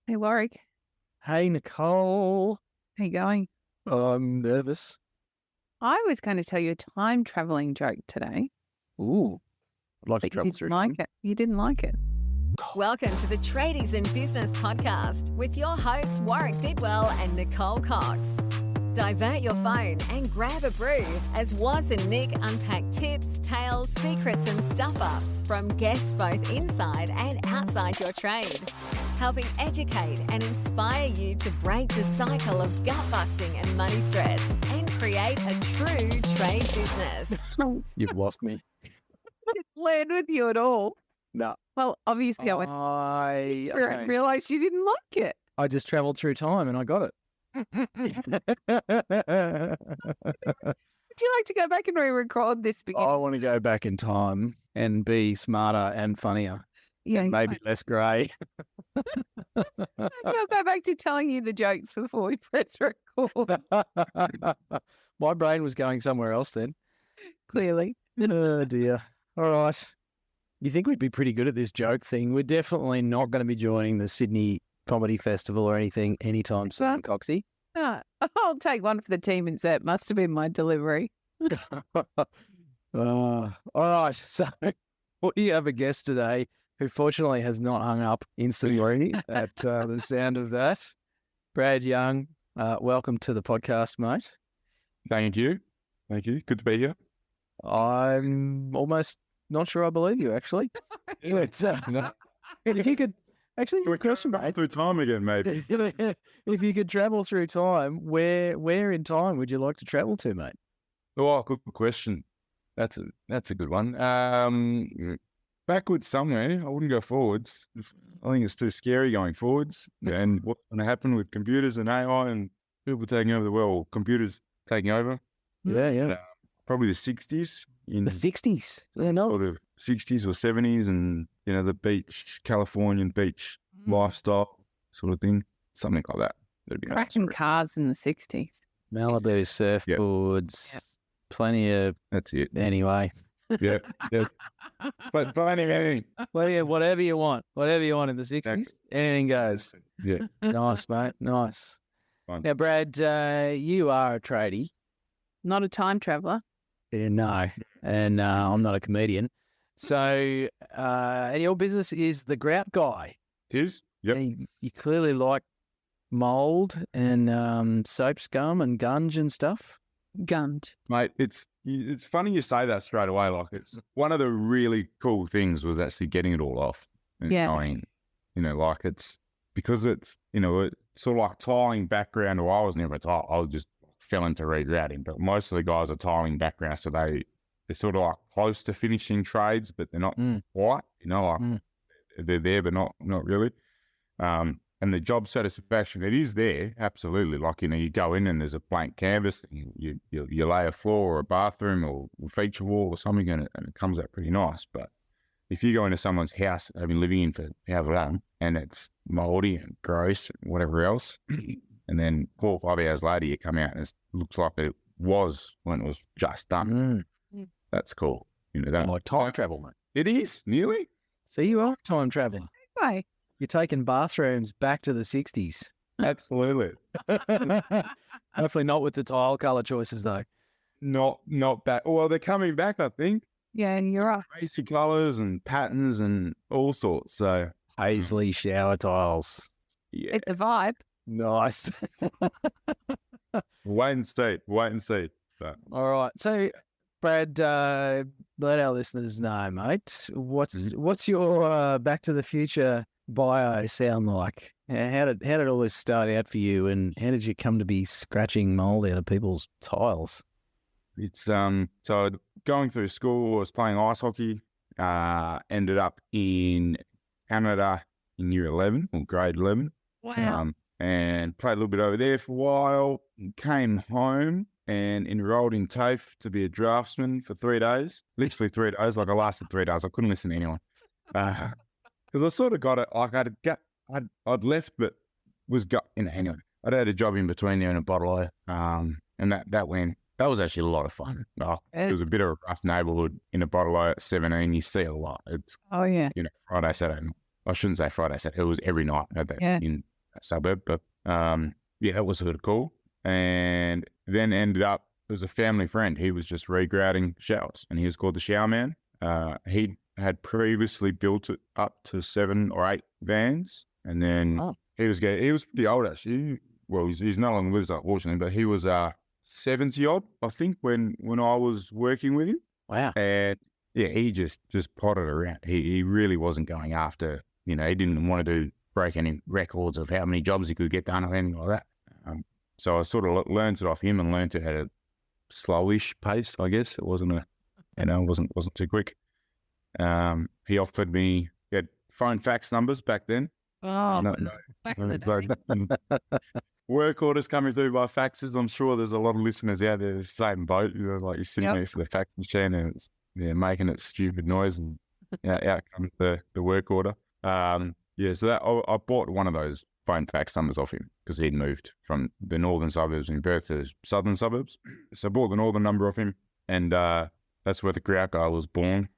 Hey, Warwick. Hey, Nicole. How you going? I'm nervous. I was going to tell you a time traveling joke today, Ooh, I'd like to but you travel didn't through like time. it. You didn't like it. Welcome to the Tradies in Business podcast with your hosts Warwick Bidwell and Nicole Cox. Divert your phone and grab a brew as Waz and Nick unpack tips, tales, secrets and stuff-ups from guests both inside and outside your trade, helping educate and inspire you to break the cycle of gut-busting and money stress and create a true trade business. You've lost me. Didn't land with you at all. No. Well, obviously, I went. I Realised you didn't like it. I just travelled through time and I got it. Would you like to go back and re-record this? I want to go back in time and be smarter and funnier. Yeah, And maybe less grey. I'll go back to telling you the jokes before we press record. My brain was going somewhere else then. Clearly. Oh, dear. All right. You think we'd be pretty good at this joke thing? We're definitely not going to be joining the Sydney Comedy Festival or anything anytime soon, Coxie. I'll take one for the team and say it must have been my delivery. All right. So we have a guest today who fortunately has not hung up instantly at the sound of that. Brad Young, welcome to the podcast, mate. Thank you. Thank you. Good to be here. I'm almost not sure I believe you, actually. It's, No. if you could, actually, a question, mate. Through time again, maybe. If you could travel through time, where in time would you like to travel to, mate? Oh, good question. That's a good one. Backwards somewhere. I wouldn't go forwards. I think it's too scary going forwards. And what's going to happen with computers and AI and people taking over the world? Computers taking over. Yeah. Probably the 60s. In The 60s. Yeah, no. sort of 60s or 70s, and the beach, Californian beach lifestyle sort of thing, something like that. That'd be nice. Cracking cars in the 60s. Malibu surfboards, plenty of, That's it. anyway. Yeah. But anything. Plenty of whatever you want in the 60s. Exactly. Anything goes. Yeah. Nice, mate. Nice. Fun. Now, Brad, you are a tradie. Not a time traveller. Yeah, no, and I'm not a comedian. So, and your business is the Grout Guy. It is? Yep. And you clearly like mould and soap scum and gunge and stuff. Gunned. Mate, it's funny you say that straight away. Like, it's one of the really cool things was actually getting it all off. And Yeah. going, like it's because it's, it's sort of like tiling background. Well, I was never a tile. I just fell into regrouting, but most of the guys are tiling backgrounds. So they're sort of like close to finishing trades, but they're not quite, they're there, but not really. And the job satisfaction, it is there, absolutely. Like, you go in and there's a blank canvas, and you lay a floor or a bathroom or a feature wall or something, and it comes out pretty nice. But if you go into someone's house they've been living in for however long, and it's mouldy and gross and whatever else, and then 4 or 5 hours later you come out and it looks like it was when it was just done. That's cool. That Like time travel, mate. it is nearly. So you are a time traveller. Anyway, You're taking bathrooms back to the 60s. Absolutely. Hopefully not with the tile colour choices, though. Not back. Well, they're coming back, I think. yeah, you're right. Crazy colours and patterns and all sorts. So Paisley shower tiles. yeah, It's a vibe. Nice. wait and see. But All right. So, Brad, let our listeners know, mate. What's your Back to the Future bio sound like? How did all this start out for you, and how did you come to be scratching mould out of people's tiles? it's so going through school, I was playing ice hockey. Ended up in Canada in year 11 or grade 11. Wow. And played a little bit over there for a while. Came home and enrolled in TAFE to be a draftsman for 3 days. Literally 3 days. Like, I lasted 3 days. I couldn't listen to anyone because I sort of got it. Like, I'd left, but anyway. I'd had a job in between there in a bottle, and that was actually a lot of fun. It was a bit of a rough neighbourhood in a bottle at 17. You see a lot. It's Oh, yeah. Friday, Saturday. I shouldn't say Friday, Saturday. It was every night at that Yeah. in suburb, but yeah, that was sort of cool. And then ended up, it was a family friend. He was just regrouting showers, and he was called the Shower Man. He had previously built it up to 7 or 8 vans, and then he was pretty old actually. Well, he's no longer with us, unfortunately, but he was 70 odd, I think, when I was working with him. Wow. And yeah, he just potted around. He really wasn't going after, he didn't want to break any records of how many jobs he could get done or anything like that. So I sort of learned it off him and learned it at a slowish pace, I guess. It wasn't wasn't too quick. He offered me, he had phone fax numbers back then. Oh, back in the day. Work orders coming through by faxes. I'm sure there's a lot of listeners out there, the same boat. Like you're sitting next to the fax machine and it's making its stupid noise, and out comes the work order. So that I bought one of those phone fax numbers off him because he'd moved from the northern suburbs in Perth to the southern suburbs. So I bought the northern number off him, and that's where the Grout Guy was born.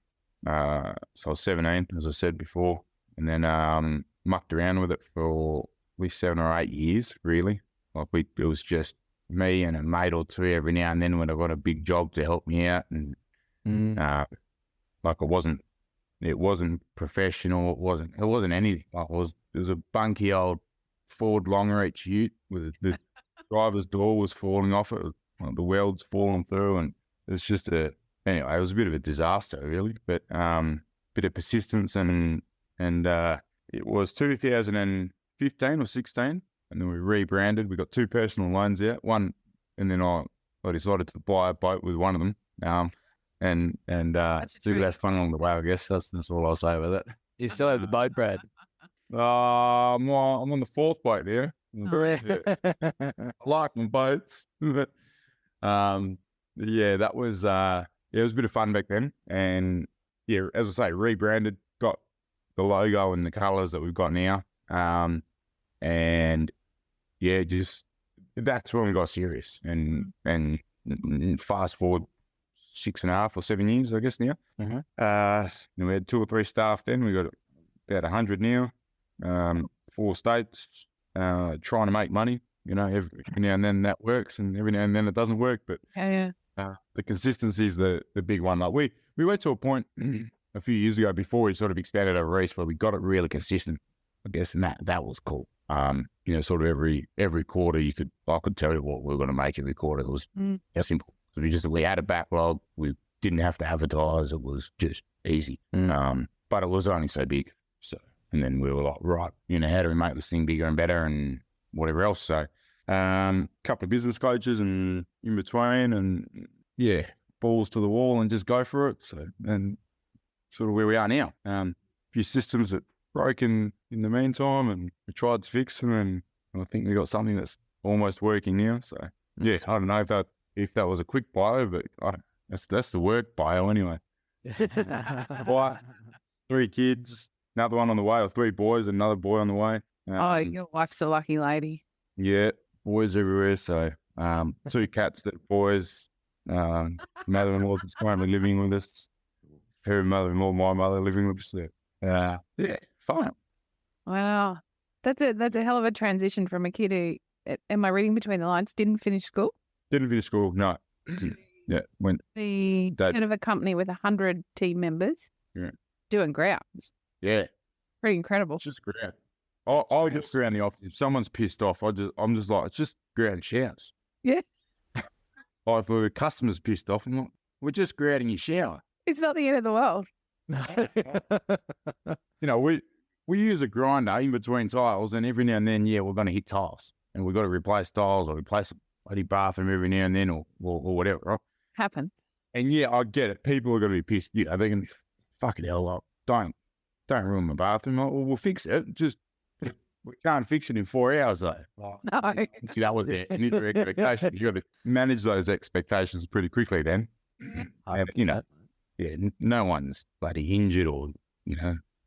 So I was 17, as I said before, and then mucked around with it for at least 7 or 8 years, really. Like it was just me and a mate or two every now and then when I got a big job to help me out, and like it wasn't professional. It wasn't anything. Like it was a bunky old Ford long reach ute with the driver's door was falling off it, like the weld's falling through, and it's just anyway, it was a bit of a disaster, really. But bit of persistence, and it was 2015 or 16, and then we rebranded. We got 2 personal loans out, one, and then I decided to buy a boat with one of them. And super that's fun along the way, I guess. That's all I'll say about that. You still have the boat, Brad? I'm on the 4th boat there. I like my boats, but that was it was a bit of fun back then. And yeah, as I say, rebranded, got the logo and the colours that we've got now. And yeah, just that's when we got serious. And fast forward 6.5 or 7 years, I guess now. We had 2 or 3 staff then. We got about 100 now. 4 states, trying to make money. Every now and then that works, and every now and then it doesn't work. But the consistency is the big one. Like we went to a point a few years ago before we sort of expanded our reach where we got it really consistent, I guess, and that was cool. Sort of every quarter I could tell you what we were going to make every quarter. It was simple. We had a backlog. We didn't have to advertise. It was just easy. But it was only so big. So, and then we were like, right, how do we make this thing bigger and better and whatever else? So, couple of business coaches and in between, and balls to the wall and just go for it. So, and sort of where we are now. A few systems that broken in the meantime, and we tried to fix them, and I think we got something that's almost working now. So, I don't know if that was a quick bio, but that's the work bio anyway. Wife, 3 kids, another one on the way, or 3 boys, another boy on the way. Your wife's a lucky lady. Yeah, boys everywhere. So 2 cats that are boys. Mother-in-law's currently living with us. Her mother-in-law, my mother, living with us. Fine. Wow, that's a hell of a transition from a kid who, am I reading between the lines, didn't finish school? Didn't finish school, no. Went the head of a company with 100 team members, doing grouts. Yeah, pretty incredible. It's just grout. I just around the office. If someone's pissed off, I'm just like, it's just grout showers. Yeah. Like if a customer's pissed off, I'm like, we're just grouting your shower. It's not the end of the world. We use a grinder in between tiles, and every now and then, we're going to hit tiles, and we've got to replace tiles or replace a bloody bathroom every now and then, or whatever. Right? Happens. And I get it. People are going to be pissed. They're going to be fucking hell up. Don't ruin my bathroom. We'll fix it. Just we can't fix it in 4 hours though. No. See, that was their initial expectation. You got to manage those expectations pretty quickly then. And, no one's bloody injured or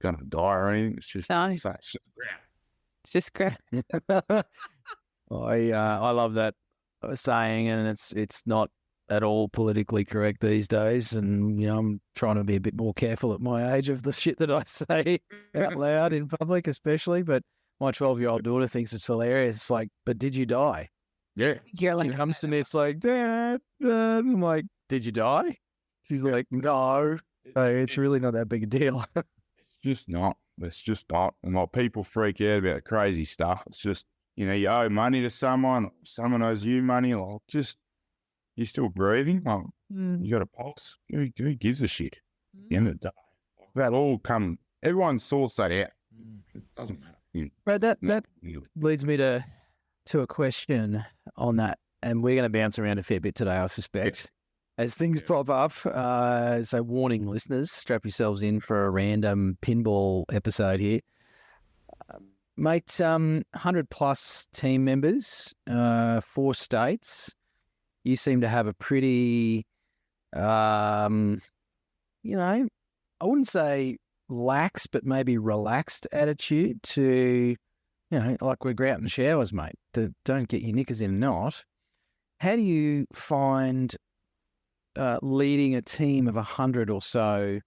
going to die or anything. It's just It's just crap. I love that saying, and it's not at all politically correct these days. And I'm trying to be a bit more careful at my age of the shit that I say out loud in public, especially. But my 12-year-old daughter thinks it's hilarious. It's like, but did you die? Yeah. You're like, She comes to me, it's like, Dad, I'm like, did you die? She's like, no. So it's really not that big a deal. It's just not. It's just not. And like people freak out about crazy stuff. It's just, you know, you owe money to someone owes you money, like just you're still breathing. Like, you got a pulse. Who gives a shit? At the end of the day. That all everyone sorts that out. It doesn't matter. But that leads me to a question on that. And we're going to bounce around a fair bit today, I suspect. As things pop up, so warning listeners, strap yourselves in for a random pinball episode here. Mate, 100+ team members, 4 states. You seem to have a pretty, you know, I wouldn't say lax, but maybe relaxed attitude to, you know, like we're grouting showers, mate. Don't get your knickers in a knot. How do you find leading a team of 100 or so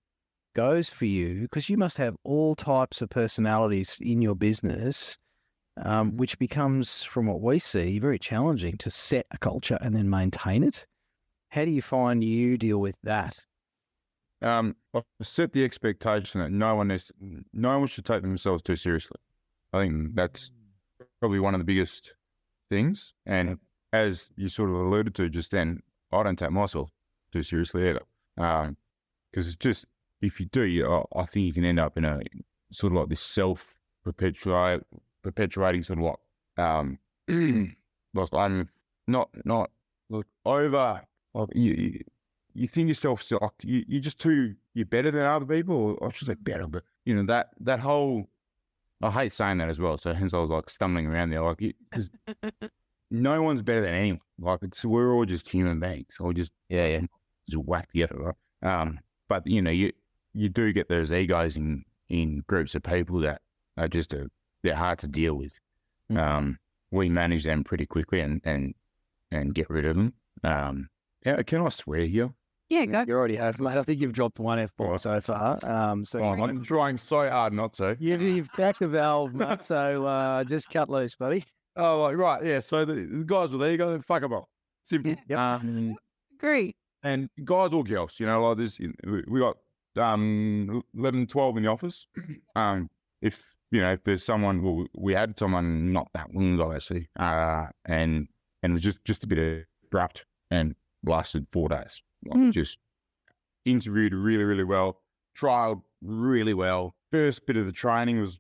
goes for you? Because you must have all types of personalities in your business, which becomes, from what we see, very challenging to set a culture and then maintain it. How do you find you deal with that? I set the expectation that no one should take themselves too seriously. I think that's probably one of the biggest things. And as you sort of alluded to just then, I don't take myself too seriously either. Because it's just, if you do, I think you can end up in a sort of like this perpetuating sort of like, I'm not like over, like you think yourself, like you're just you're better than other people, or I should say better, but you know, that whole, I hate saying that as well. So hence I was like stumbling around there, like, because no one's better than anyone. Like we're all just human beings. All just just whack together, right? But you know, you do get those egos in groups of people that are just they're hard to deal with. We manage them pretty quickly and get rid of them. Can I swear here? Yeah, go. You already have, mate. I think you've dropped one F-bomb so far. I'm trying so hard not to. You've cracked the valve, mate. So just cut loose, buddy. Oh, right, yeah. So the guys were there. You go, fuck them all. Simple. Yep. Great. And guys or girls, you know, like this. We got 11, 12 in the office. If there's someone, we had someone not that long ago actually, and it was just a bit abrupt and lasted 4 days. Like just interviewed really, really well, trialed really well. First bit of the training was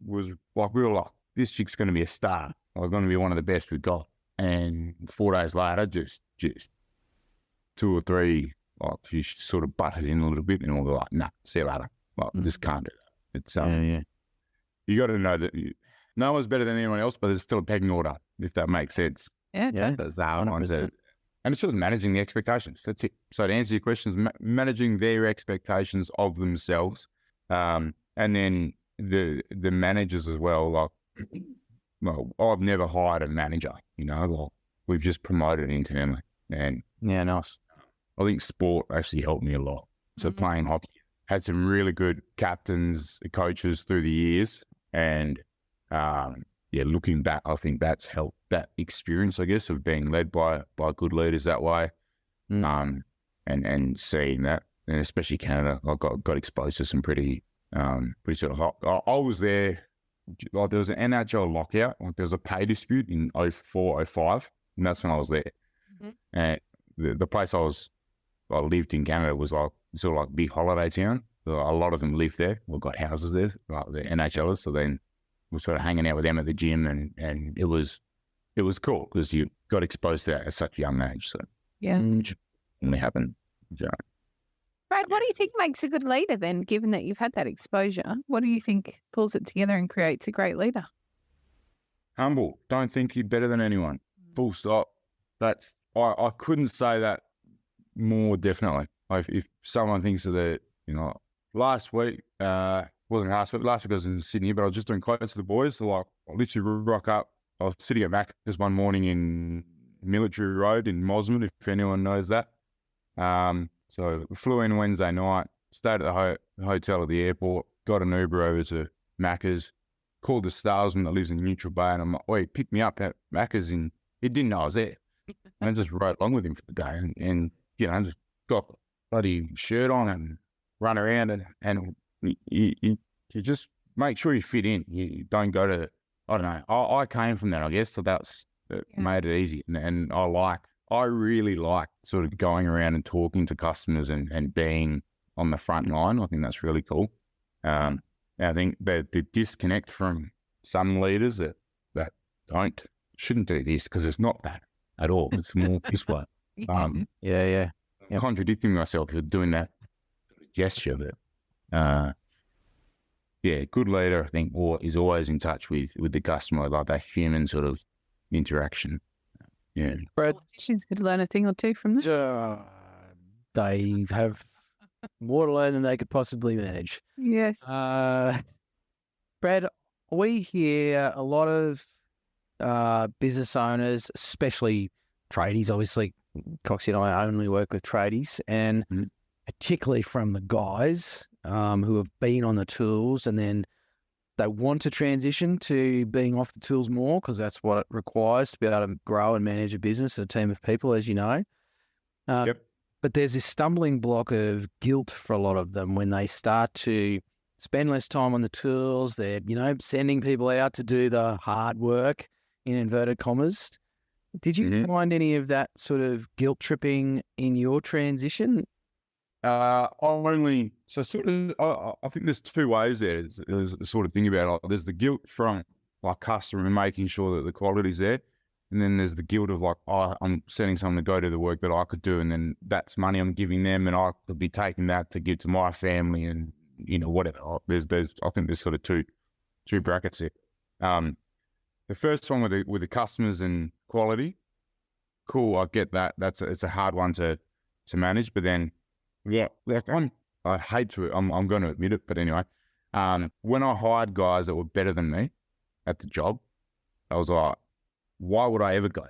like, we were like, this chick's going to be a star. Like, going to be one of the best we've got. And 4 days later, just 2 or 3, like, she sort of butted in a little bit, and we were like, nah, see you later. Like, just can't do that. It's you got to know that no one's better than anyone else, but there's still a pecking order, if that makes sense. Yeah, That's how I find it. And it's just managing the expectations. That's it. So to answer your questions, managing their expectations of themselves, and then the managers as well. Like, well, I've never hired a manager. You know, like we've just promoted internally, and Yeah, nice. I think sport actually helped me a lot. So playing hockey, had some really good captains, coaches through the years, and looking back, I think that's helped that experience, I guess, of being led by good leaders that way, and seeing that, and especially Canada, I got exposed to some pretty sort of hot. I was there, like there was an NHL lockout, like there was a pay dispute in 04, 05, and that's when I was there, and the place I lived in Canada was like sort of like big holiday town. So a lot of them lived there, or got houses there, like the NHLers. So then we're sort of hanging out with them at the gym, and it was cool because you got exposed to that at such a young age. So which only happened. Yeah. Brad, what do you think makes a good leader then, given that you've had that exposure? What do you think pulls it together and creates a great leader? Humble. Don't think you're better than anyone. Full stop. I couldn't say that more definitely. If someone thinks of last week, wasn't last week I was in Sydney, but I was just doing quotes to the boys. So like, I literally rock up. I was sitting at Macca's one morning in Military Road in Mosman, if anyone knows that. So flew in Wednesday night, stayed at the hotel at the airport, got an Uber over to Macca's, called the salesman that lives in Neutral Bay, and I'm like, "Oh, he picked me up at Macca's," and he didn't know I was there. And I just rode along with him for the day, and you know, just got a bloody shirt on and run around, and you just make sure you fit in. You don't go to, I don't know. I came from that, I guess, so that's made it easy, and I really like sort of going around and talking to customers and being on the front line. I think that's really cool. I think the disconnect from some leaders that shouldn't do this, because it's not that at all. It's more this way. Yeah. Contradicting myself with doing that gesture, but good leader, I think, is always in touch with the customer, like that human sort of interaction. Yeah. Brad, Politicians could learn a thing or two from this. they have more to learn than they could possibly manage. Yes. Brad, we hear a lot of business owners, especially tradies. Obviously, Coxie and I only work with tradies, and particularly from the guys who have been on the tools, and then they want to transition to being off the tools more, because that's what it requires to be able to grow and manage a business and a team of people, as you know. Yep. But there's this stumbling block of guilt for a lot of them when they start to spend less time on the tools. They're, sending people out to do the hard work, in inverted commas. Did you find any of that sort of guilt tripping in your transition? I think there's two ways there. There's the sort of thing about it. There's the guilt from like customer and making sure that the quality's there. And then there's the guilt of like, I'm sending someone to go do the work that I could do, and then that's money I'm giving them, and I could be taking that to give to my family, and whatever. There's I think there's sort of two brackets here. The first one with the customers and quality, cool. I get that. It's a hard one to manage, but then like I hate to. I'm going to admit it, but anyway, when I hired guys that were better than me at the job, I was like, why would I ever go?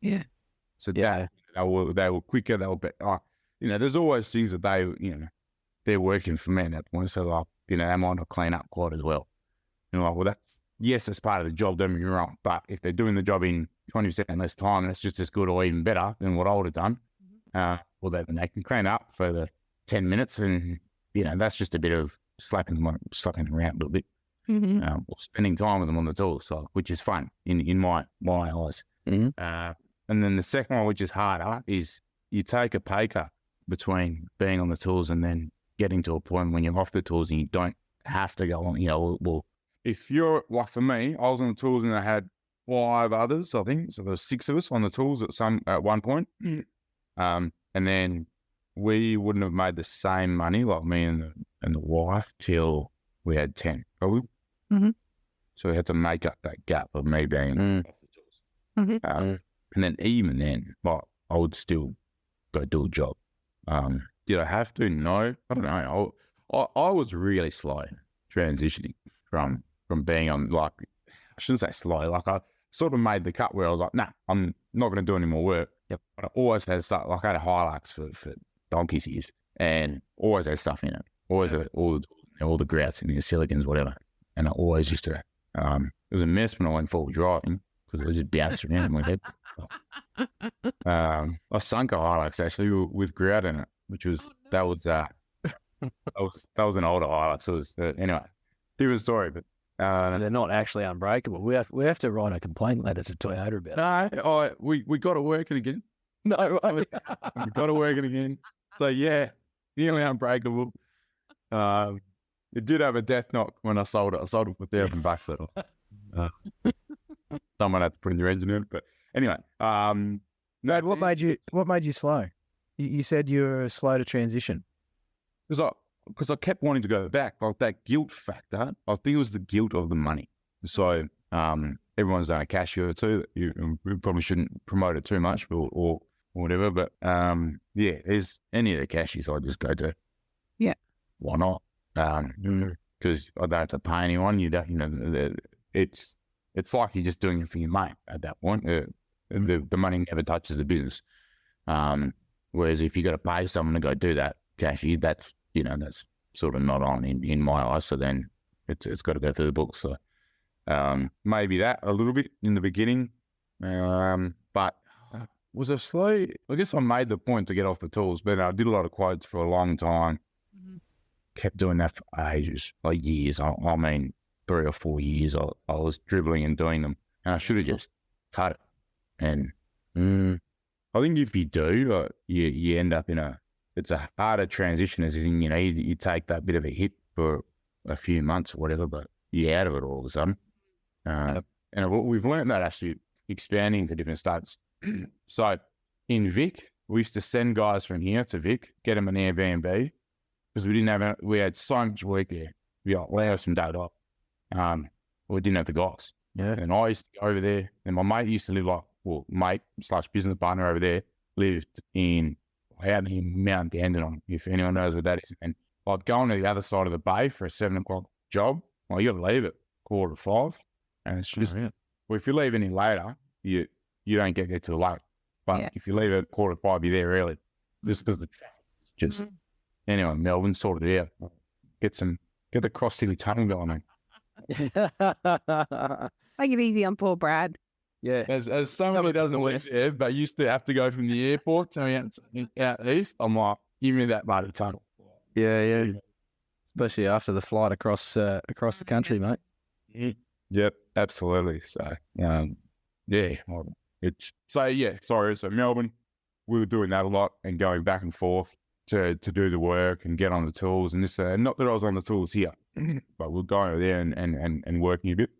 Yeah. So they were quicker. They were better. There's always things that they're working for me at that point. So like, they might not clean up quite as well. That's part of the job. Don't get me wrong. But if they're doing the job in 20% less time, that's just as good or even better than what I would have done. Then they can clean up for the 10 minutes, and that's just a bit of slapping around a little bit. Or spending time with them on the tools, so which is fun in my eyes. And then the second one, which is harder, is you take a pay cut between being on the tools and then getting to a point when you're off the tools and you don't have to go on. Well, if you're like, for me, I was on the tools and I had 5 others, I think, so there was 6 of us on the tools at one point. And then we wouldn't have made the same money, like me and the wife, till we had 10, probably. So we had to make up that gap of me being off the tools. And then even then, like, I would still go do a job. Did I have to? No, I don't know. I was really slow transitioning from being on, like, I shouldn't say slow, like I sort of made the cut where I was like, nah, I'm not going to do any more work. Yep. But I always had stuff, like I had a Hilux for donkey's years, and always had stuff in it. Always had all the grouts and the silicons, whatever. And I always used to, it was a mess when I went forward driving, because I just bounced around in my head. I sunk a Hilux actually with grout in it, which was, that was an older Hilux. So it was, anyway, different story, but. They're not actually unbreakable. We have to write a complaint letter to Toyota about it. No, we got to work it again. No, we got to work it again. So yeah, nearly unbreakable. It did have a death knock when I sold it. I sold it for $1,000. Someone had to put in their engine in it, but anyway. Dad, what made you slow? You said you were slow to transition. Because I kept wanting to go back, like that guilt factor. I think it was the guilt of the money. So everyone's done a cashier too. You probably shouldn't promote it too much, or whatever. But there's any of the cashiers I just go to. Yeah. Why not? Because I don't have to pay anyone. You don't. It's like you're just doing it for your mate at that point. The money never touches the business. Whereas if you got to pay someone to go do that cashier, that's sort of not on in my eyes. So then it's got to go through the books. So Maybe that a little bit in the beginning. But was a slow, I guess I made the point to get off the tools, but I did a lot of quotes for a long time. Kept doing that for ages, like years. I mean, 3 or 4 years I was dribbling and doing them, and I should have just cut it. And I think if you do, you end up it's a harder transition, as in, you take that bit of a hit for a few months or whatever, but you're out of it all of a sudden. And we've learned that actually expanding to different states. So in Vic, we used to send guys from here to Vic, get them an Airbnb, because we had so much work there. We allowed us some day off. We didn't have the guys. Yeah. And I used to go over there, and my mate used to live mate/business partner over there, lived out in Mount Dandenong, if anyone knows what that is. And like going to the other side of the bay for a 7 o'clock job, well, you got to leave at 4:45. And it's just, well, if you leave any later, you don't get there till late. But if you leave at 4:45, you're there early, just because the traffic is just, anyway, Melbourne sorted it out. Get the cross-city tunnel going, mate. Make it easy on poor Brad. Yeah. As someone who doesn't live there, but used to have to go from the airport to out east, I'm like, give me that part of the tunnel. Yeah. Especially after the flight across the country, mate. Yep, absolutely. So, So Melbourne, we were doing that a lot and going back and forth to do the work and get on the tools and this. Not that I was on the tools here, but we're going over there and working a bit.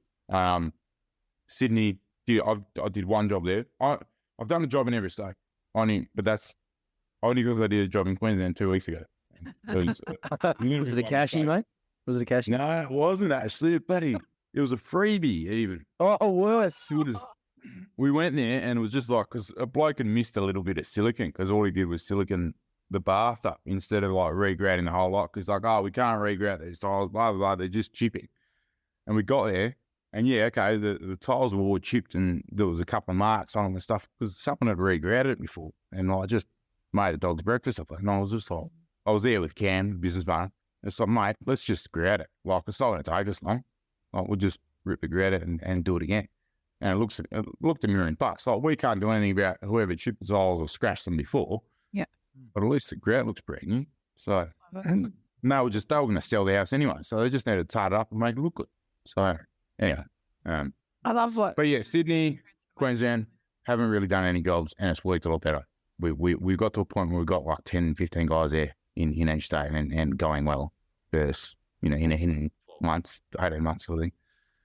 Sydney, I did one job there. I've done a job in every state, but that's only because I did a job in Queensland 2 weeks ago. Was it a cashy, mate? Was it a cashy? No, it wasn't actually, buddy. It was a freebie even. Oh, worse. We went there and it was just like, because a bloke had missed a little bit of silicon, because all he did was silicon the bath up instead of like regrading the whole lot. Because like, we can't regrade these tiles, blah, blah, blah. They're just chipping. And we got there and the tiles were all chipped and there was a couple of marks on them and stuff because someone had regraded it before. And I just made a dog's breakfast up there. And I was just like, I was there with Cam, business partner. It's like, mate, let's just grade it. Like, it's not going to take us long. Like, we'll just rip the grade it and do it again. And it looked at me in bucks. Like, we can't do anything about whoever chipped the tiles or scratched them before. Yeah. But at least the grout looks brand new. So, and they were going to sell the house anyway. So they just need to tart it up and make it look good. So, anyway. I love what. But yeah, Sydney, Queensland, haven't really done any jobs and it's worked a lot better. We got to a point where we've got like 10, 15 guys there in each state and going well. Versus, in 12 months, 18 months sort of thing.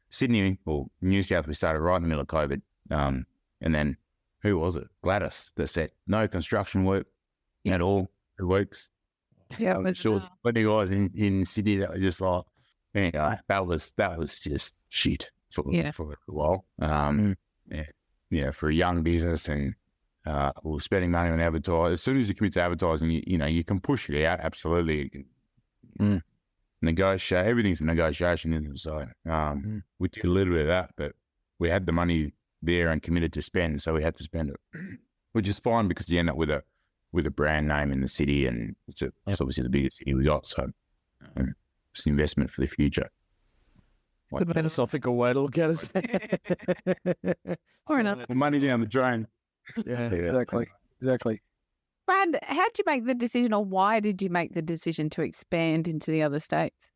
Sydney, or New South, we started right in the middle of COVID. And then, who was it? Gladys that said, no construction work at all for weeks. Yeah, I'm sure plenty of guys in Sydney that were just like, anyway, that was just shit for a while. For a young business and we were spending money on advertising. As soon as you commit to advertising, you can push it out, absolutely. You can negotiate. Everything's a negotiation, isn't it? So we did a little bit of that, but we had the money there and committed to spend, so we had to spend it, which is fine because you end up with a brand name in the city, and it's obviously the biggest city we got. So it's an investment for the future. It's a philosophical way to look at it. Or enough. Money down the drain. Yeah, exactly. Brad, how did you make the decision, or why did you make the decision to expand into the other states?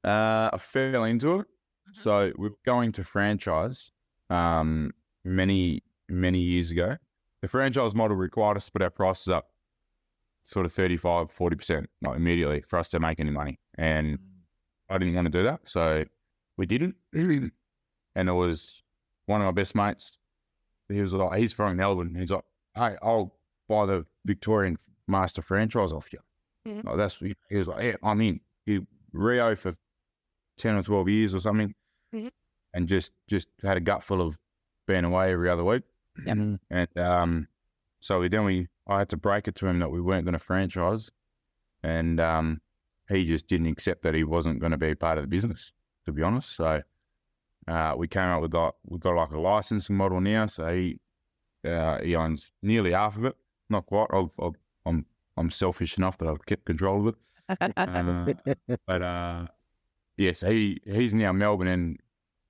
I fell into it. So we were going to franchise many years ago. The franchise model required us to put our prices up sort of 35, 40%, not immediately, for us to make any money. And I didn't want to do that. So we didn't. And it was one of my best mates. He was like, he's from Melbourne. He's like, hey, I'll buy the Victorian master franchise off you. Like he was like, yeah, I'm in. He Rio for 10 or 12 years or something, and just had a gut full of being away every other week. And so I had to break it to him that we weren't going to franchise, and he just didn't accept that he wasn't going to be part of the business, to be honest. So we came up with we've got like a licensing model now. So he owns nearly half of it, not quite. I'm selfish enough that I've kept control of it. But yes, he's now Melbourne, and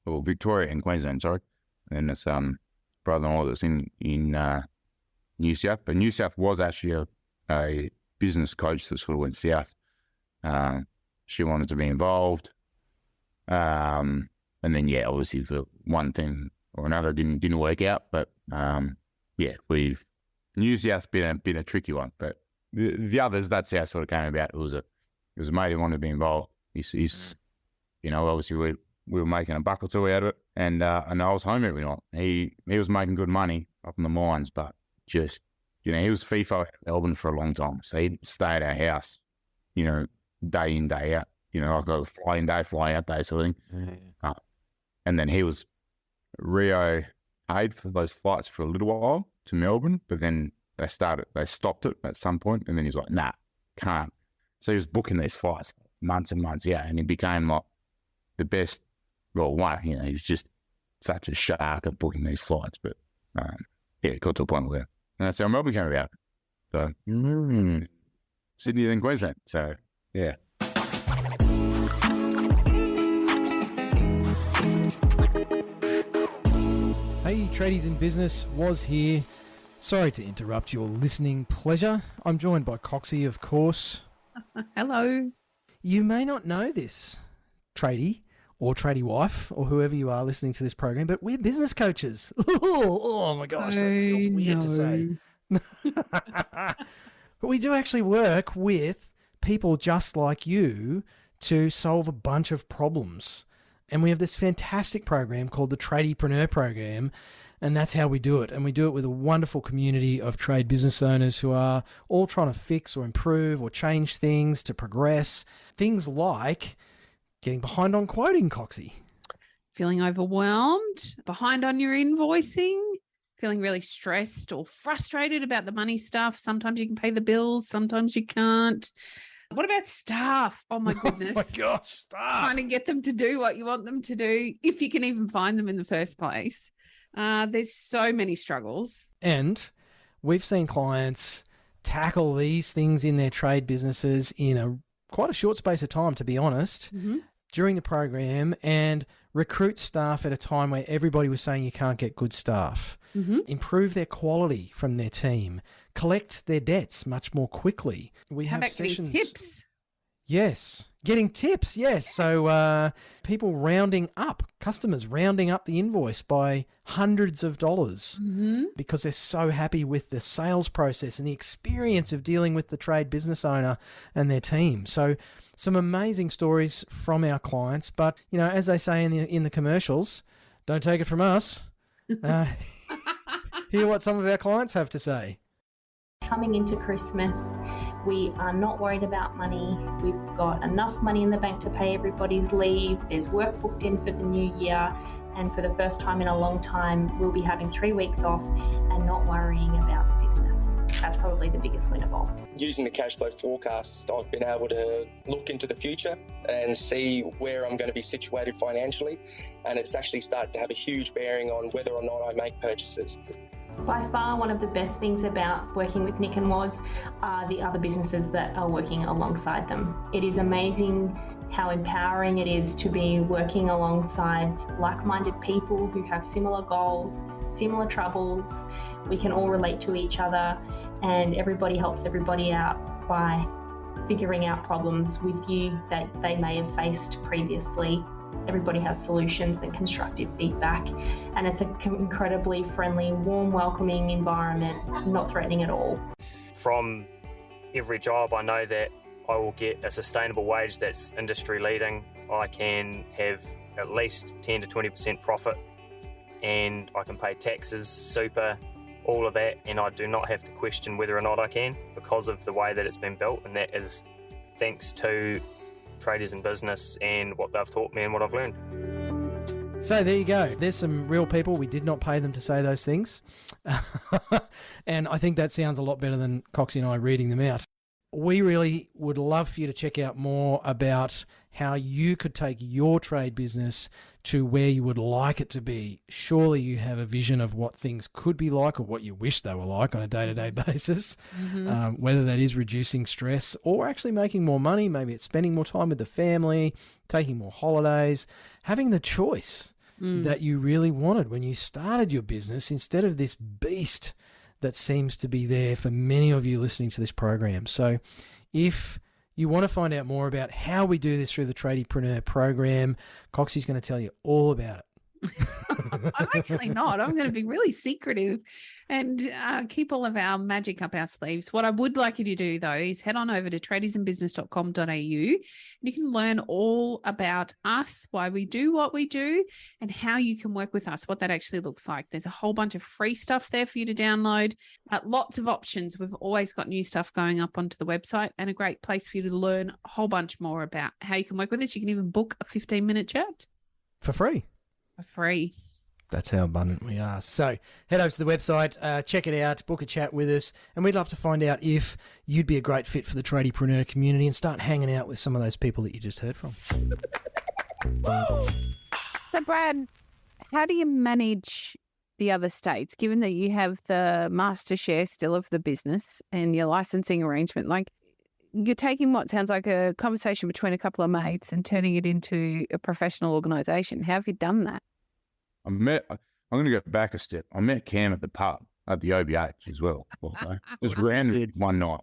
Victoria and Queensland, sorry. And it's brother-in-law that's in New South. But New South was actually a business coach that sort of went south. She wanted to be involved. And then, yeah, obviously for one thing or another didn't work out. But, New South's been a tricky one. But the others, that's how it sort of came about. It was a mate who wanted to be involved. He's obviously we were making a buck or two out of it. And I was home every night. He was making good money up in the mines, but just, he was FIFO at Melbourne for a long time. So he'd stay at our house, day in, day out. Like a fly in day, fly out day sort of thing. Yeah. And then he was Rio paid for those flights for a little while to Melbourne, but then they stopped it at some point, and then he was like, nah, can't. So he was booking these flights months and months, and he became like the best, he was just such a shark at booking these flights, but it got to a point where, and that's how Melbourne came about. So, Sydney and Queensland, so, yeah. Hey, Tradies in Business, was here. Sorry to interrupt your listening pleasure. I'm joined by Coxie, of course. Hello. You may not know this, tradie or tradie wife or whoever you are listening to this program, but we're business coaches. Oh my gosh, that feels weird to say. But we do actually work with people just like you to solve a bunch of problems. And we have this fantastic program called the Tradiepreneur Program, and that's how we do it. And we do it with a wonderful community of trade business owners who are all trying to fix or improve or change things to progress. Things like getting behind on quoting, Coxie. Feeling overwhelmed, behind on your invoicing, feeling really stressed or frustrated about the money stuff. Sometimes you can pay the bills, sometimes you can't. What about staff? Oh, my goodness. Oh, my gosh, staff. Trying to get them to do what you want them to do, if you can even find them in the first place. There's so many struggles. And we've seen clients tackle these things in their trade businesses in quite a short space of time, to be honest, during the program, and recruit staff at a time where everybody was saying you can't get good staff, improve their quality from their team, collect their debts much more quickly. We have sessions. Getting tips? Yes. Getting tips, yes. So people rounding up, customers rounding up the invoice by hundreds of dollars because they're so happy with the sales process and the experience of dealing with the trade business owner and their team. So some amazing stories from our clients. But, as they say in the commercials, don't take it from us. Hear what some of our clients have to say. Coming into Christmas, we are not worried about money. We've got enough money in the bank to pay everybody's leave. There's work booked in for the new year. And for the first time in a long time, we'll be having 3 weeks off and not worrying about the business. That's probably the biggest win of all. Using the cash flow forecast, I've been able to look into the future and see where I'm going to be situated financially. And it's actually started to have a huge bearing on whether or not I make purchases. By far, one of the best things about working with Nick and Woz are the other businesses that are working alongside them. It is amazing how empowering it is to be working alongside like-minded people who have similar goals, similar troubles. We can all relate to each other, and everybody helps everybody out by figuring out problems with you that they may have faced previously. Everybody has solutions and constructive feedback, and it's an incredibly friendly, warm, welcoming environment, not threatening at all. From every job, I know that I will get a sustainable wage that's industry leading. I can have at least 10 to 20% profit, and I can pay taxes, super, all of that, and I do not have to question whether or not I can because of the way that it's been built, and that is thanks to Tradies in Business and what they've taught me and what I've learned. So there you go. There's some real people. We did not pay them to say those things. And I think that sounds a lot better than Coxie and I reading them out. We really would love for you to check out more about how you could take your trade business to where you would like it to be. Surely you have a vision of what things could be like or what you wish they were like on a day-to-day basis, whether that is reducing stress or actually making more money. Maybe it's spending more time with the family, taking more holidays, having the choice that you really wanted when you started your business, instead of this beast that seems to be there for many of you listening to this program. So if you want to find out more about how we do this through the Tradiepreneur program, Coxie's going to tell you all about it. I'm actually not. I'm going to be really secretive and keep all of our magic up our sleeves. What I would like you to do, though, is head on over to tradiesandbusiness.com.au, and you can learn all about us, why we do what we do, and how you can work with us, what that actually looks like. There's a whole bunch of free stuff there for you to download, lots of options. We've always got new stuff going up onto the website, and a great place for you to learn a whole bunch more about how you can work with us. You can even book a 15-minute chat. For free. For free. That's how abundant we are. So head over to the website, check it out, book a chat with us, and we'd love to find out if you'd be a great fit for the Tradiepreneur community and start hanging out with some of those people that you just heard from. So, Brad, how do you manage the other states, given that you have the master share still of the business and your licensing arrangement? Like, you're taking what sounds like a conversation between a couple of mates and turning it into a professional organisation. How have you done that? I'm going to go back a step. I met Cam at the pub at the OBH as well. Also. Just randomly one night.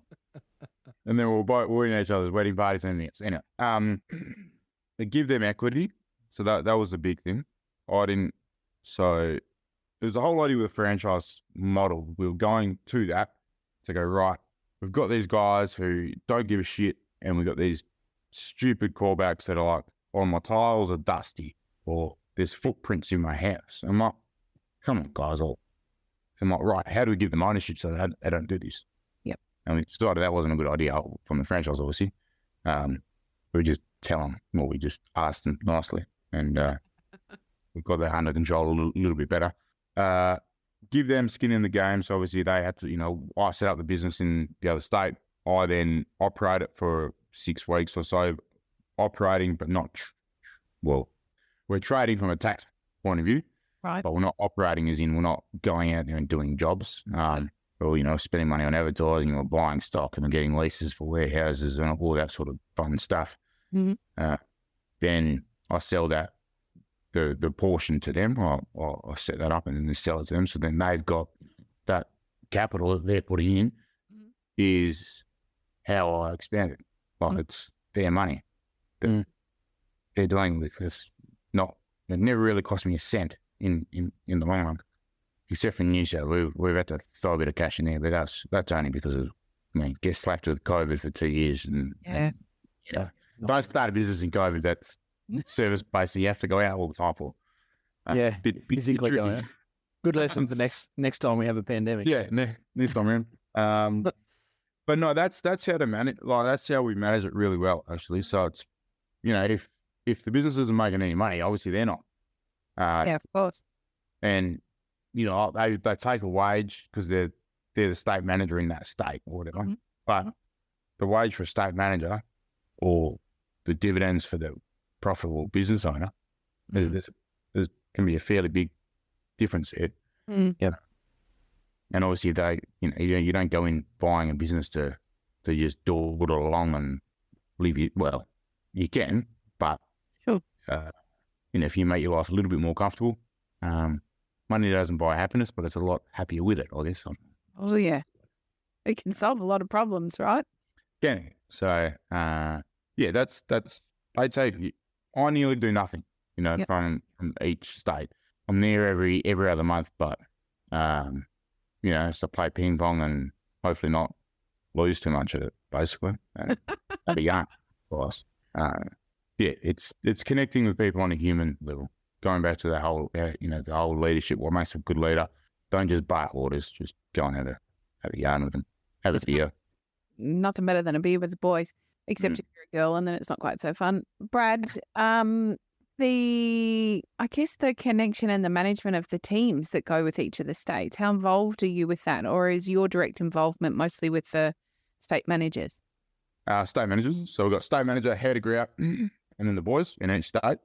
And then we were both in each other's wedding parties and everything else. Anyway, they give them equity. So that was the big thing. So there's a whole idea with the franchise model. We were going to that to go, right, we've got these guys who don't give a shit, and we've got these stupid callbacks that are like, oh, my tiles are dusty, or there's footprints in my house. I'm like, come on, guys. I'm like, right, how do we give them ownership so they don't do this? Yep. And we decided that wasn't a good idea from the franchise, obviously. We just tell them, well, we just asked them nicely, and we've got that under control a little bit better. Give them skin in the game. So obviously they had to, I set up the business in the other state. I then operate it for 6 weeks or so, operating, but not, we're trading from a tax point of view, right? But we're not operating as in we're not going out there and doing jobs, or, spending money on advertising or buying stock and getting leases for warehouses and all that sort of fun stuff. Mm-hmm. Then I sell that, the portion to them. I set that up and then they sell it to them. So then they've got that capital that they're putting in is how I expand it. Like it's their money that they're doing with this. It never really cost me a cent in the long run, except for New South. We've had to throw a bit of cash in there, but that's only because of, get slacked with COVID for 2 years, and don't start a business in COVID that's service based. You have to go out all the time for. Physically going out. Good lesson for next time we have a pandemic. Yeah, next time around. But no, that's how to manage. Like that's how we manage it really well, actually. So it's, if the business isn't making any money, obviously they're not. Yeah, of course. And they take a wage because they're the state manager in that state or whatever. Mm-hmm. But the wage for a state manager or the dividends for the profitable business owner, there's can be a fairly big difference there. Mm. Yeah. And obviously you don't go in buying a business to just dawdle along and live it. Well, you can, but sure. If you make your life a little bit more comfortable, money doesn't buy happiness, but it's a lot happier with it, I guess. Oh yeah, it can solve a lot of problems, right? Yeah. So that's I'd say I nearly do nothing, from each state. I'm there every other month, but so play ping pong and hopefully not lose too much of it, basically. That'd be young for us. It's connecting with people on a human level. Going back to the whole, the whole leadership. What makes a good leader? Don't just bark orders. Just go and have a yarn with them. Have a beer. Nothing better than a beer with the boys, except if you're a girl, and then it's not quite so fun. Brad, the connection and the management of the teams that go with each of the states. How involved are you with that, or is your direct involvement mostly with the state managers? State managers. So we've got state manager, head of Grout, and then the boys in each state.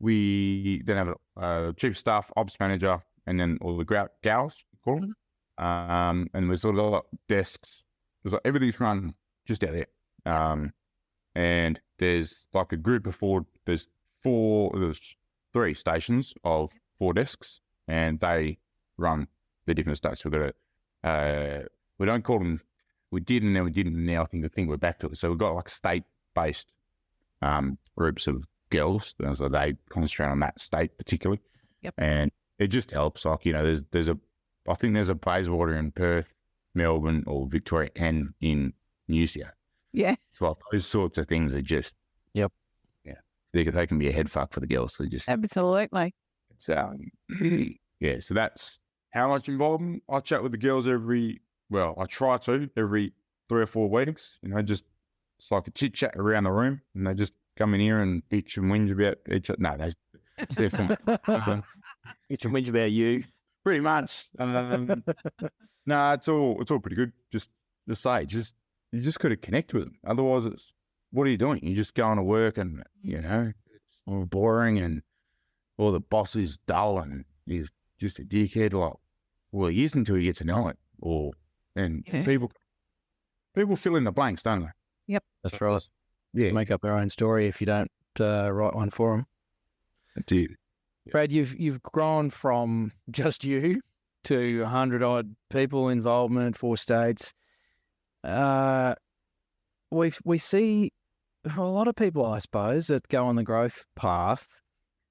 We then have a chief of staff, ops manager, and then all the Grout gals, call them. And we've sort of got desks. There's everything's run just out there. And there's like a group of four. There's 3 stations of 4 desks, and they run the different states. We've got we don't call them, we did and then we didn't, now I think we're back to it. So we've got like state-based groups of girls, so they concentrate on that state particularly. Yep. And it just helps. Like, you know, I think there's a Bayswater in Perth, Melbourne, or Victoria, and in New South. Yeah. So those sorts of things are just, Yep. Yeah, they can be a head fuck for the girls. So just Absolutely. it's yeah. So that's how much involvement. I chat with the girls I try to every 3 or 4 weeks. You know, just it's like a chit chat around the room, and they just come in here and bitch and whinge about each other. No, it's different. It's a whinge about you. Pretty much. No, it's all pretty good. Just to say, you just got to connect with them. Otherwise, it's what are you doing? You're just going to work, and you know it's all boring, and or the boss is dull and he's just a dickhead. Like, well, he is until you get to know it. People fill in the blanks, don't they? Yep. That's right. Yeah, Make up their own story if you don't write one for them. I did. Brad, you've grown from just you to 100 odd people, involvement, 4 states. We see a lot of people, I suppose, that go on the growth path.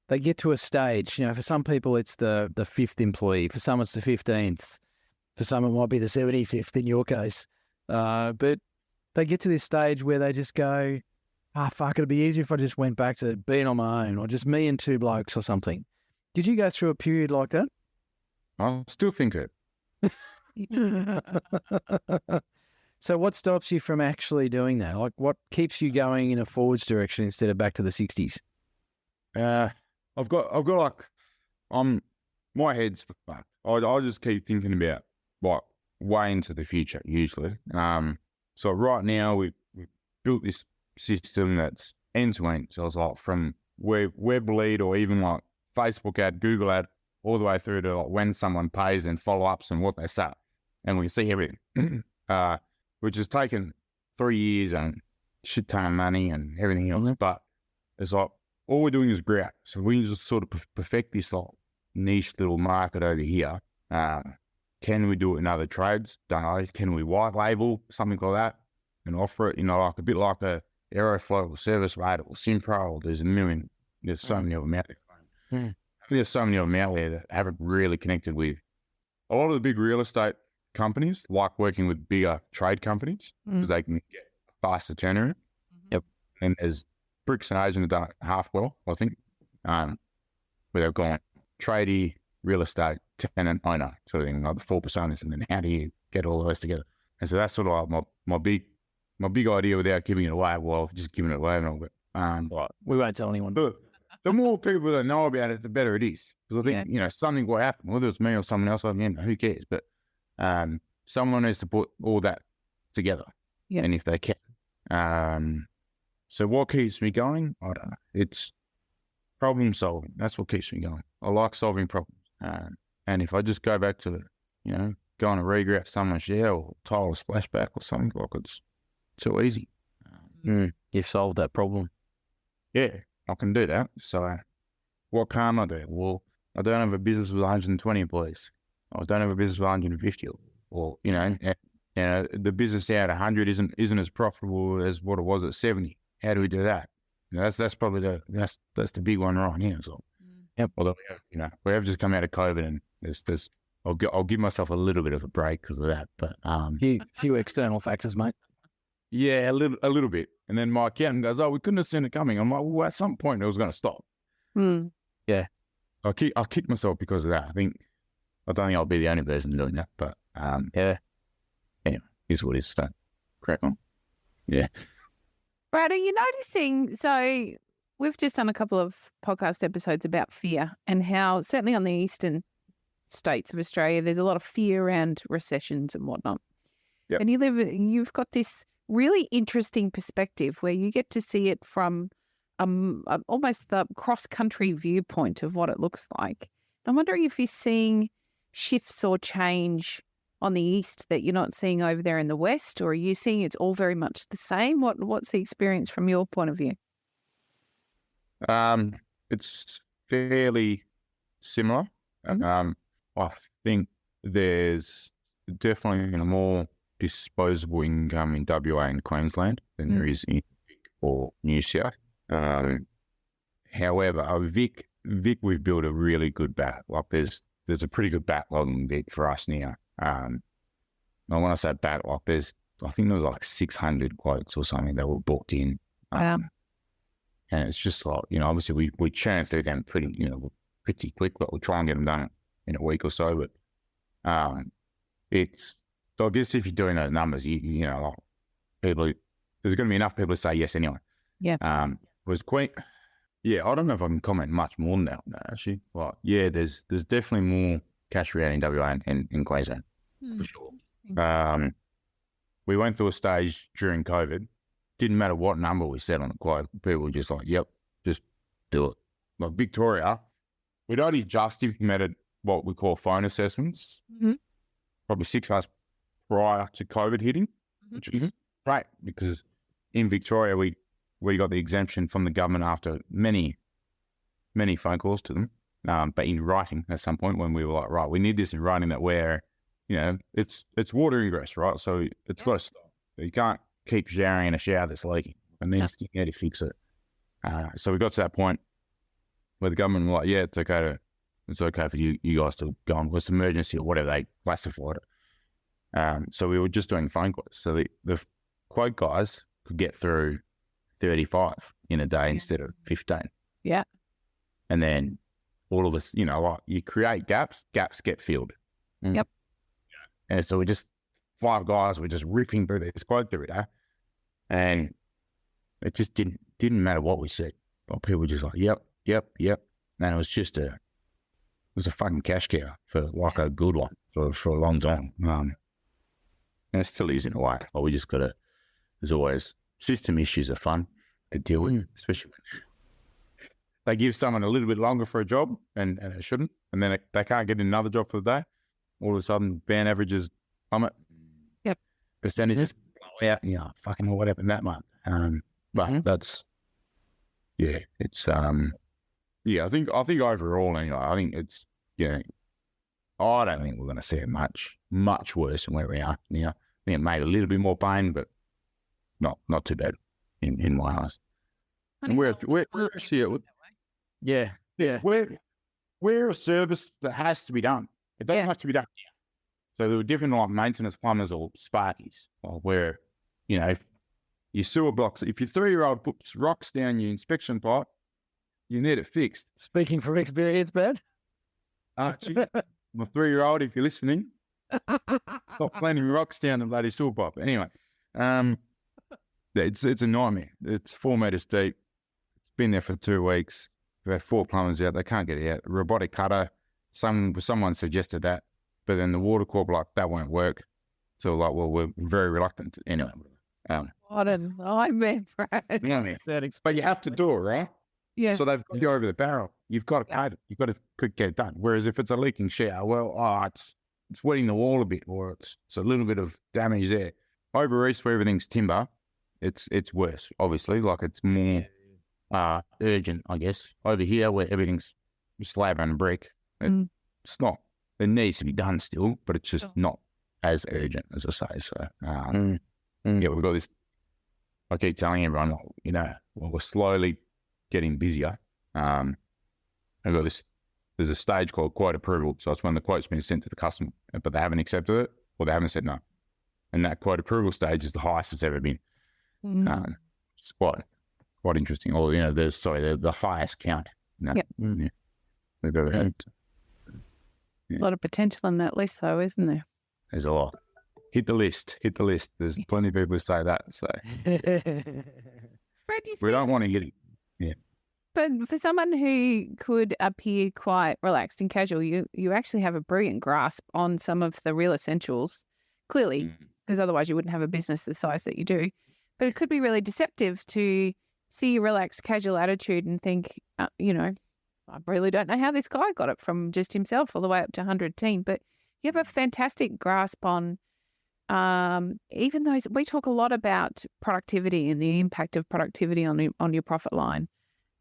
They get to a stage, you know, for some people it's the 5th employee, for some it's the 15th, for some it might be the 75th in your case. But they get to this stage where they just go, fuck, it'd be easier if I just went back to being on my own, or just me and 2 blokes or something. Did you go through a period like that? I still think it. So what stops you from actually doing that? Like, what keeps you going in a forwards direction instead of back to the 60s? I've got like, my head's fucked. I just keep thinking about like way into the future usually. So right now we've built this system that's end to end. So it's like from web lead or even like Facebook ad, Google ad, all the way through to like when someone pays and follow-ups and what they say. And we see everything, which has taken 3 years and shit ton of money and everything else. But it's like, all we're doing is grout. So we just sort of perfect this like niche little market over here. Can we do it in other trades? Don't know. Can we white label something like that and offer it, you know, like a bit like a Aeroflow or Service Rate or Simpro, or there's so many of them out there. There's so many of them out there that haven't really connected with. A lot of the big real estate companies like working with bigger trade companies because they can get a faster turnaround. Yep. And as Bricks and Agent have done it half well, I think, where they've gone tradie, real estate, tenant, owner sort of thing, like the 4 personas, and then how do you get all those together? And so that's sort of like my big idea without giving it away. Well, I've just given it away and all, but Right. We won't tell anyone. The more people that know about it, the better it is. Because I think, you know, something will happen, whether it's me or someone else, who cares? But someone needs to put all that together. Yeah. And if they can. So what keeps me going? I don't know. It's problem solving. That's what keeps me going. I like solving problems. And if I just go back to, you know, going to regrout someone's share or tile a splashback or something, like it's too easy. You've solved that problem. Yeah, I can do that. So what can't I do? Well, I don't have a business with 120 employees. I don't have a business with 150, or you know, the business out at 100 isn't as profitable as what it was at 70. How do we do that? You know, that's probably that's the big one right here. So, although we have just come out of COVID, and there's I'll give myself a little bit of a break because of that. But few external factors, mate. Yeah, a little bit. And then my accountant goes, "Oh, we couldn't have seen it coming." I'm like, "Well, at some point it was going to stop." Yeah, I'll kick myself because of that. I don't think I'll be the only person doing that. But yeah. Anyway, here's what it is. So crack on. Yeah. Brad, are you noticing? So we've just done a couple of podcast episodes about fear and how certainly on the eastern states of Australia, there's a lot of fear around recessions and whatnot. Yep. And you've got this really interesting perspective where you get to see it from almost the cross-country viewpoint of what it looks like. I'm wondering if you're seeing shifts or change on the east that you're not seeing over there in the west, or are you seeing it's all very much the same? What's the experience from your point of view? It's fairly similar. Mhm. I think there's definitely more disposable income in WA and Queensland than there is in Vic or New South. However, Vic, we've built a really good back. Like there's a pretty good backlog in Vic for us now. And when I say backlog, I think there was like 600 quotes or something that were booked in. Wow. And it's just like, obviously we churn through them pretty quick, but we'll try and get them done in a week or so. But so I guess if you're doing those numbers, like people, there's going to be enough people to say yes anyway. Yeah. Was quite, yeah, I don't know if I can comment much more than that actually. But yeah, there's definitely more cash out in WA and in Queensland for sure. We went through a stage during COVID. Didn't matter what number we set on the quote. People were just like, yep, just do it. Like Victoria, we'd already just implemented what we call phone assessments, probably 6 months prior to COVID hitting, which is great because in Victoria, we got the exemption from the government after many, many phone calls to them, but in writing at some point when we were like, right, we need this in writing that where, it's water ingress, right? So it's got to stop. You can't keep showering in a shower that's leaking. It needs to fix it. So we got to that point where the government were like, yeah, it's okay for you guys to go on with emergency or whatever they classified it. So we were just doing phone calls. So the quote guys could get through 35 in a day instead of 15. Yeah. And then all of this, like you create gaps get filled. Yep. And so we just 5 guys were just ripping through this quote every day. And it just didn't matter what we said. But people were just like, yep. And it was just a fucking cash cow for like a good one for a long time. And it still is in a way. But we just there's always system issues are fun to deal with, especially when they give someone a little bit longer for a job and it shouldn't. And then they can't get another job for the day. All of a sudden, band averages plummet. Yep. Percentages blow out, fucking what happened that month. But that's, it's, I think overall, anyway, I think it's, I don't think we're going to see it much worse than where we are now. I think it made a little bit more pain, but not too bad in my eyes. And we're a service that has to be done. It doesn't have to be done. So there were different like maintenance plumbers or sparkies, or where, if your sewer blocks, if your 3-year-old puts rocks down your inspection pipe, you need it fixed. Speaking from experience, Brad. Archie, my 3-year-old, if you're listening, stop planting rocks down the bloody sewer pipe. Anyway, it's a nightmare. It's 4 meters deep. It's been there for 2 weeks. We've had 4 plumbers out. They can't get it out. A robotic cutter. Someone suggested that, but then the water corp that won't work. So well, we're very reluctant. Anyway, what a nightmare, Brad. But you have to do it, right? Yeah. So they've got to go over the barrel. You've got to pave it. You've got to get it done. Whereas if it's a leaking shower, it's wetting the wall a bit, or it's a little bit of damage there. Over east where everything's timber, it's worse. Obviously, like it's more urgent, I guess. Over here where everything's slab and brick. It's not. It needs to be done still, but it's just not as urgent as I say. So, we've got this. I keep telling everyone, we're slowly getting busier. I've got this. There's a stage called quote approval. So it's when the quote's been sent to the customer, but they haven't accepted it or they haven't said no. And that quote approval stage is the highest it's ever been. It's quite interesting. Or there's the highest count. We've ever had. A lot of potential in that list, though, isn't there? There's a lot. Hit the list. There's plenty of people who say that. So we don't want to get it. Yeah. But for someone who could appear quite relaxed and casual, you actually have a brilliant grasp on some of the real essentials, clearly, because otherwise you wouldn't have a business the size that you do. But it could be really deceptive to see your relaxed, casual attitude and think, I really don't know how this guy got it from just himself all the way up to 100 team. But you have a fantastic grasp on even those. We talk a lot about productivity and the impact of productivity on your profit line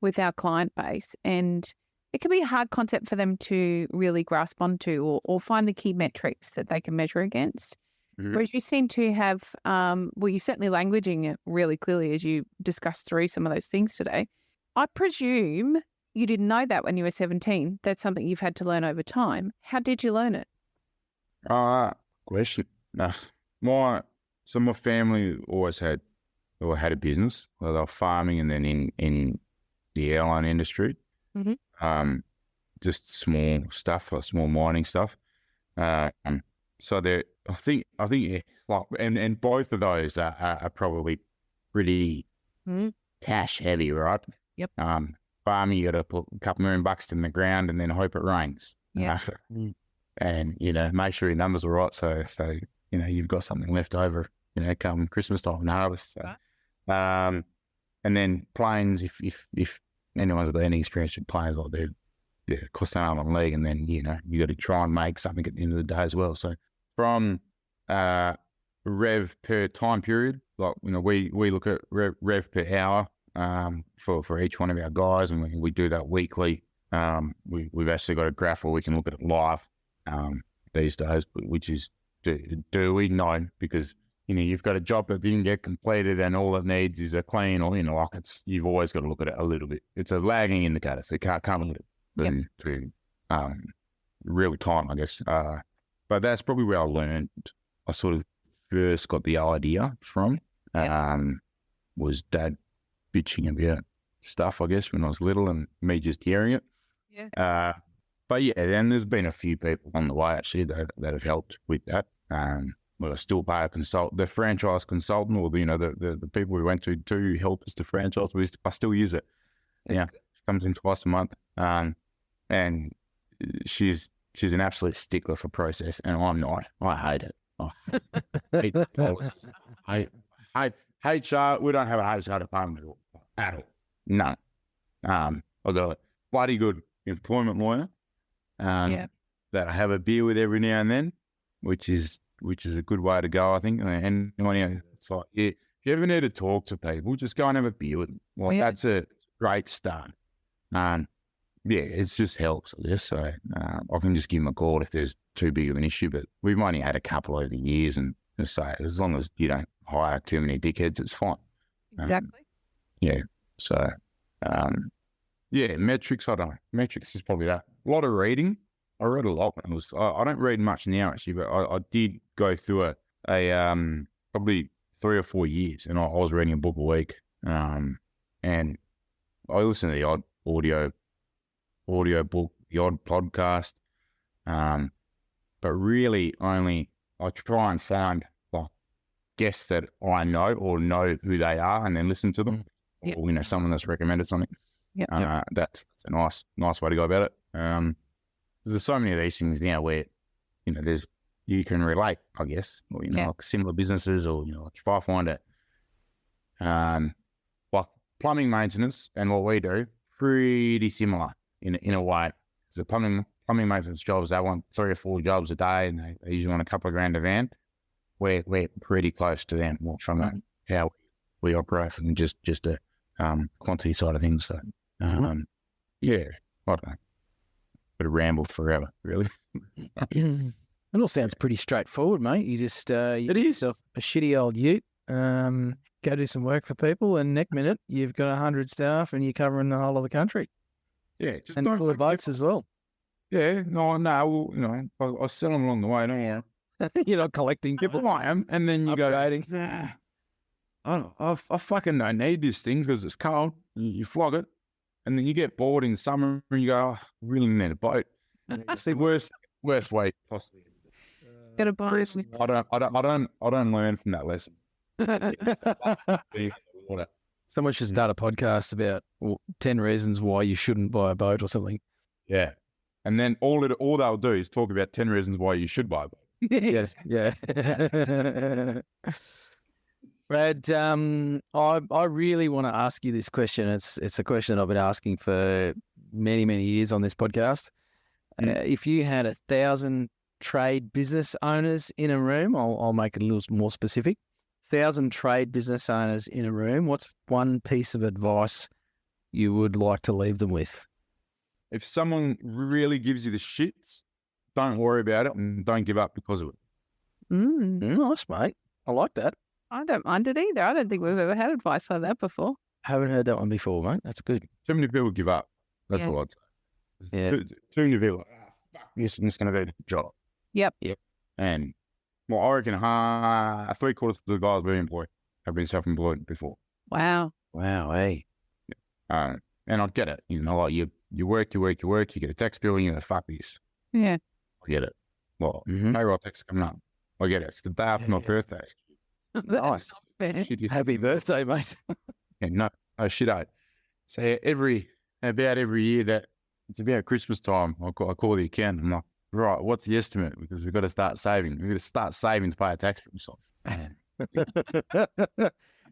with our client base. And it can be a hard concept for them to really grasp onto or find the key metrics that they can measure against. Whereas you seem to have, you're certainly languaging it really clearly as you discussed through some of those things today. I presume you didn't know that when you were 17. That's something you've had to learn over time. How did you learn it? Question. No. My family always had a business. Well, they were farming and then in the airline industry. Just small stuff, like small mining stuff. So I think yeah, like, and both of those are probably pretty cash heavy, right? Yep. Farming, you got to put a couple $1 million in the ground and then hope it rains. Yeah. And make sure your numbers are right. So you've got something left over. Come Christmas time and harvest. So. Right. And then planes, if anyone's got any experience with planes, like they're costing out on league, and then you got to try and make something at the end of the day as well. So from rev per time period, like we look at rev per hour for each one of our guys, and we do that weekly. We've actually got a graph where we can look at it live these days, which is do we know, because you've got a job that didn't get completed and all it needs is a clean, or you've always got to look at it a little bit. It's a lagging indicator, so you can't look at it to real time, I guess. But that's probably where I sort of first got the idea from. Was Dad bitching about stuff, I guess, when I was little, and me just hearing it. Yeah. But yeah, then there's been a few people on the way actually that have helped with that. Well, I still pay the franchise consultant, or the people we went to help us to franchise. I still use it. She comes in twice a month, and she's an absolute stickler for process, and I'm not. I hate it. I hate policies. I HR. We don't have a HR department at all. No. I got a bloody good employment lawyer. That I have a beer with every now and then, which is a good way to go, I think. And it's like, if you ever need to talk to people, just go and have a beer with them. That's a great start. It just helps, I guess. So I can just give them a call if there's too big of an issue. But we've only had a couple over the years, and say as long as you don't hire too many dickheads, it's fine. Exactly. So metrics. I don't know. Metrics is probably that. A lot of reading. I read a lot when I don't read much now actually, but I did go through a probably 3 or 4 years, and I was reading a book a week. And I listened to the odd audio book, the odd podcast. But really only I try and find guests that I know or know who they are, and then listen to them. Or someone that's recommended something. That's a nice way to go about it. There's so many of these things now where, you can relate, I guess, or, like similar businesses, or, if I find it, like plumbing maintenance and what we do, pretty similar in a way. So plumbing maintenance jobs, they want 3 or 4 jobs a day, and they usually want a couple of grand a van. We're pretty close to them from how we operate, and just a quantity side of things. So, I don't know. Bit of ramble forever, really. It all sounds pretty straightforward, mate. You just you get yourself a shitty old ute, go do some work for people, and next minute you've got 100 staff and you're covering the whole of the country. Yeah, just and full of boats as well. Yeah, no, well, I sell them along the way, don't I? You're not collecting people. I am, and then you updating. Go, I fucking don't need this thing because it's cold. You flog it. And then you get bored in summer and you go, I really need a boat. It's the worst way possibly. Got to buy. I don't learn from that lesson. Someone should start a podcast about 10 reasons why you shouldn't buy a boat or something. Yeah. And then all they'll do is talk about 10 reasons why you should buy a boat. Yeah. Brad, I really want to ask you this question. It's a question I've been asking for many, many years on this podcast. If you had 1,000 trade business owners in a room, I'll make it a little more specific. 1,000 trade business owners in a room, what's one piece of advice you would like to leave them with? if someone really gives you the shits, don't worry about it and don't give up because of it. Nice, mate. I like that. I don't mind it either. I don't think we've ever had advice like that before. Haven't heard that one before, mate. That's good. Too many people give up. That's Yeah. what I'd say. Yeah. Too many people, fuck this, I'm just going to do the job. Yep. And well, I reckon 3/4 of the guys we employ have been self-employed before. Wow. Wow, hey. And I get it. You know, like you work, you get a tax bill and you're like, fuck this. Yeah. I get it. Well, Mhm. payroll tax coming up. I get it. It's the day after my birthday. Nice. Happy birthday, mate. Yeah, no shit, eh? So about every year that it's about Christmas time, I call the accountant. I'm like, right, what's the estimate? Because we've got to start saving. We've got to start saving to pay a tax for yourself.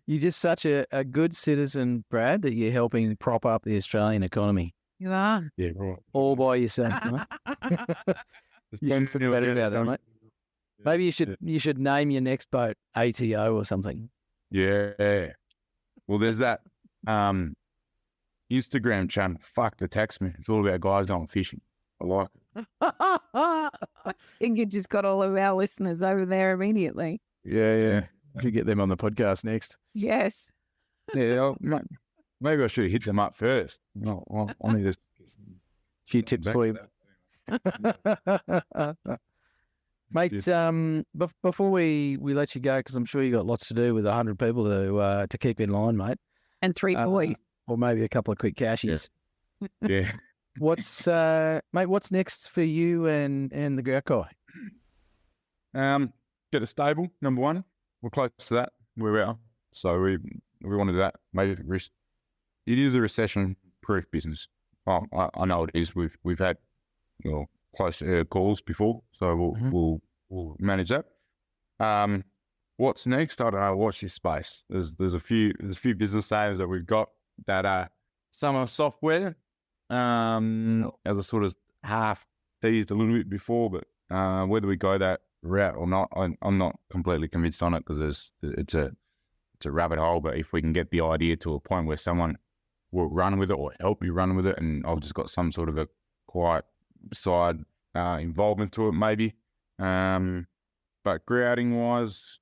You're just such a good citizen, Brad, that you're helping prop up the Australian economy You are. Yeah, right. all by yourself, mate. You should feel better about that, mate. Maybe you should name your next boat ATO or something. Yeah. Well, there's that Instagram channel, Fuck the Tax Man. It's all about guys going fishing. I like it. I think you just got all of our listeners over there immediately. Yeah. We should get them on the podcast next. Yes. Yeah, maybe I should have hit them up first. No, I need to Few tips for you. Mate, before we let you go, because I'm sure you got lots to do with 100 people to keep in line, mate. And 3 boys. Or maybe a couple of quick cashies. Yeah. What's next for you and the Grout Guy? Get a stable, number one. We're close to that. We're out. So we want to do that. Maybe it is a recession-proof business. I know it is. We've had close calls before, so we'll manage that. What's next? I don't know. Watch this space. There's a few business names that we've got that some are software. As I sort of half teased a little bit before, but whether we go that route or not, I'm not completely convinced on it because it's a rabbit hole. But if we can get the idea to a point where someone will run with it or help you run with it, and I've just got some sort of a quiet side involvement to it, maybe. But grouting wise,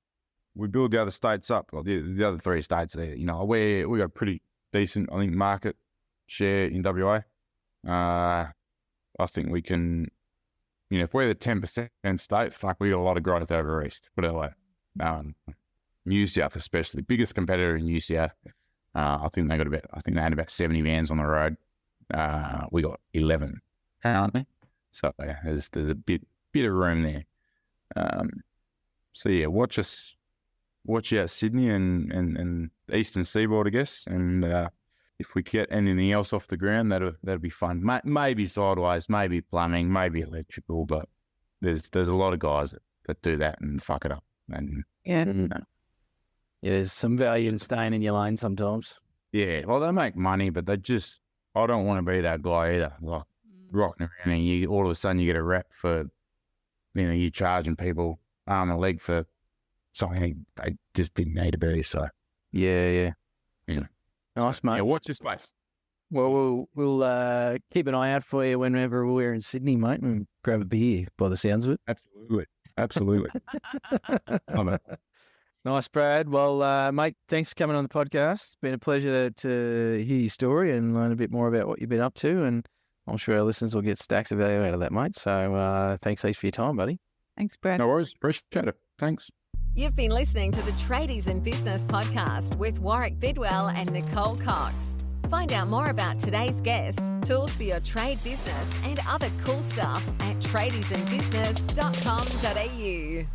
we build the other states up, or the other 3 states there. You know, we got a pretty decent, I think, market share in WA. I think we can, if we're the 10% state, fuck, we got a lot of growth over east. Put it that way. New South especially, biggest competitor in New South. I think they had about 70 vans on the road. We got 11 currently. So yeah, there's a bit of room there. So yeah, watch out Sydney and the Eastern Seaboard, I guess. And if we get anything else off the ground, that'll be fun. Maybe sideways, maybe plumbing, maybe electrical, but there's a lot of guys that do that and fuck it up. And Yeah. Yeah, there's some value in staying in your lane sometimes. yeah, well, they make money, but I don't want to be that guy either. Like rocking around and all of a sudden you get a rep for, you're charging people arm and leg for something they just didn't need to be. So Yeah. Nice, mate. yeah, watch this space. Well, we'll keep an eye out for you whenever we're in Sydney, mate, and grab a beer by the sounds of it. Absolutely. Love it. Nice, Brad. Well, mate, thanks for coming on the podcast. It's been a pleasure to hear your story and learn a bit more about what you've been up to, and I'm sure our listeners will get stacks of value out of that, mate. So thanks heaps for your time, buddy. Thanks, Brad. No worries. Appreciate it. Thanks. You've been listening to the Tradies in Business podcast with Warwick Bidwell and Nicole Cox. Find out more about today's guest, tools for your trade business, and other cool stuff at tradiesinbusiness.com.au.